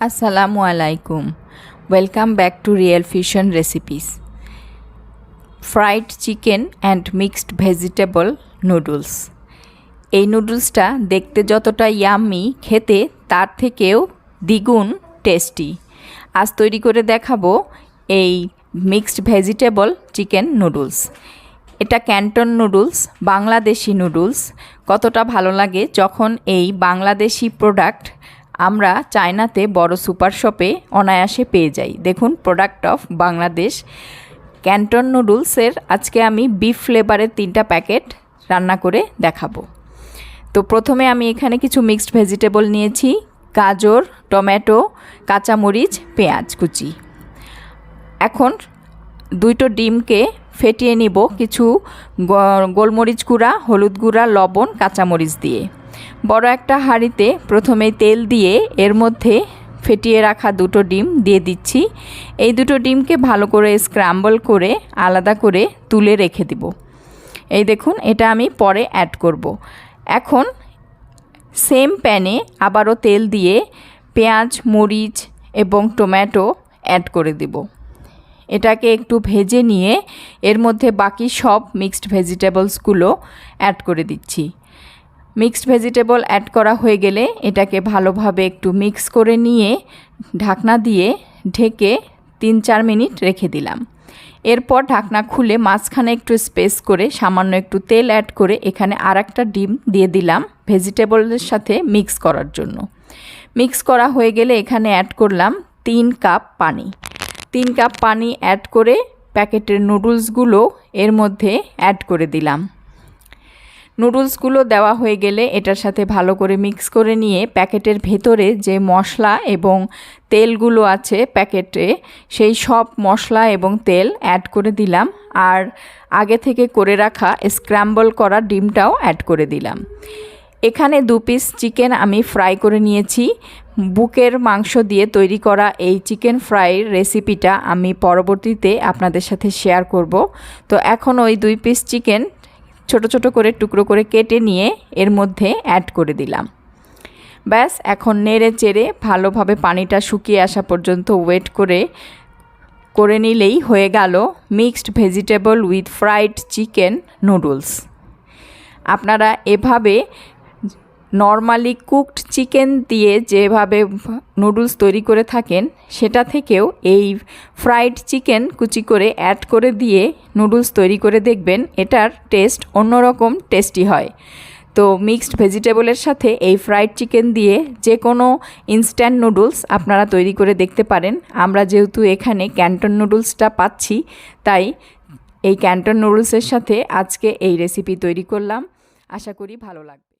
আসসালামু আলাইকুম, welcome back to real fusion recipes. Fried chicken and mixed vegetable noodles. এই নুডলসটা দেখতে যতটা ইয়াম্মি, খেতে তার থেকেও দ্বিগুণ টেস্টি। আজ তৈরি করে দেখাবো এই মিক্সড ভেজিটেবল চিকেন নুডলস। এটা ক্যান্টন নুডলস, বাংলাদেশি নুডলস। কতটা ভালো লাগে যখন এই বাংলাদেশি প্রোডাক্ট আমরা চায়নাতে বড় সুপার শপে অনায়াসে পেয়ে যাই। দেখুন, প্রোডাক্ট অফ বাংলাদেশ ক্যান্টন নুডলসের আজকে আমি বিফ ফ্লেভারের 3টা প্যাকেট রান্না করে দেখাবো। তো প্রথমে আমি এখানে কিছু মিক্সড ভেজিটেবল নিয়েছি, গাজর, টমেটো, কাঁচামরিচ, পেঁয়াজ কুচি। এখন 2টো ডিমকে ফেটিয়ে নিব কিছু গোলমরিচ গুঁড়া, হলুদ গুঁড়া, লবণ, কাঁচামরিচ দিয়ে। বড় একটা হাঁড়িতে প্রথমে তেল দিয়ে এর মধ্যে ফেটিয়ে রাখা 2টো ডিম দিয়ে দিচ্ছি। এই 2টো ডিমকে ভালো করে স্ক্র্যাম্বল করে আলাদা করে তুলে রেখে দিব। এই দেখুন, এটা আমি পরে অ্যাড করব। এখন সেম প্যানে আবারও তেল দিয়ে পেঁয়াজ, মরিচ এবং টমেটো অ্যাড করে দিব। এটাকে একটু ভেজে নিয়ে এর মধ্যে বাকি সব মিক্সড ভেজিটেবলসগুলো অ্যাড করে দিচ্ছি। মিক্সড ভেজিটেবল অ্যাড করা হয়ে গেলে এটাকে ভালোভাবে একটু মিক্স করে নিয়ে ঢাকনা দিয়ে ঢেকে 3-4 মিনিট রেখে দিলাম। এরপর ঢাকনা খুলে মাঝখানে একটু স্পেস করে সামান্য একটু তেল অ্যাড করে এখানে আরেকটা ডিম দিয়ে দিলাম ভেজিটেবলের সাথে মিক্স করার জন্য। মিক্স করা হয়ে গেলে এখানে অ্যাড করলাম 3 কাপ পানি। 3 কাপ পানি অ্যাড করে প্যাকেটের নুডলসগুলো এর মধ্যে অ্যাড করে দিলাম। নুডলসগুলো দেওয়া হয়ে গেলে এটার সাথে ভালো করে মিক্স করে নিয়ে প্যাকেটের ভেতরে যে মশলা এবং তেলগুলো আছে প্যাকেটে, সেই সব মশলা এবং তেল অ্যাড করে দিলাম। আর আগে থেকে করে রাখা স্ক্র্যাম্বল করা ডিমটাও অ্যাড করে দিলাম। এখানে 2 পিস চিকেন আমি ফ্রাই করে নিয়েছি। বুকের মাংস দিয়ে তৈরি করা এই চিকেন ফ্রাইয়ের রেসিপিটা আমি পরবর্তীতে আপনাদের সাথে শেয়ার করব। তো এখন ওই 2 পিস চিকেন ছোট ছোট করে টুকরো করে কেটে নিয়ে এর মধ্যে অ্যাড করে দিলাম। ব্যাস, এখন নেড়ে চেড়ে ভালোভাবে পানিটা শুকিয়ে আসা পর্যন্ত ওয়েট করে নিলেই হয়ে গেল mixed vegetable with fried chicken noodles. আপনারা এভাবে নর্মালি কুকড চিকেন দিয়ে যেভাবে নুডলস তৈরি করে থাকেন সেটা থেকেও এই ফ্রাইড চিকেন কুচি করে অ্যাড করে দিয়ে নুডলস তৈরি করে দেখবেন, এটার টেস্ট অন্যরকম টেস্টি হয়। তো মিক্সড ভেজিটেবলের সাথে এই ফ্রাইড চিকেন দিয়ে যে কোনো ইনস্ট্যান্ট নুডলস আপনারা তৈরি করে দেখতে পারেন। আমরা যেহেতু এখানে ক্যান্টন নুডলসটা পাচ্ছি, তাই এই ক্যান্টন নুডলসের সাথে আজকে এই রেসিপি তৈরি করলাম। আশা করি ভালো লাগবে।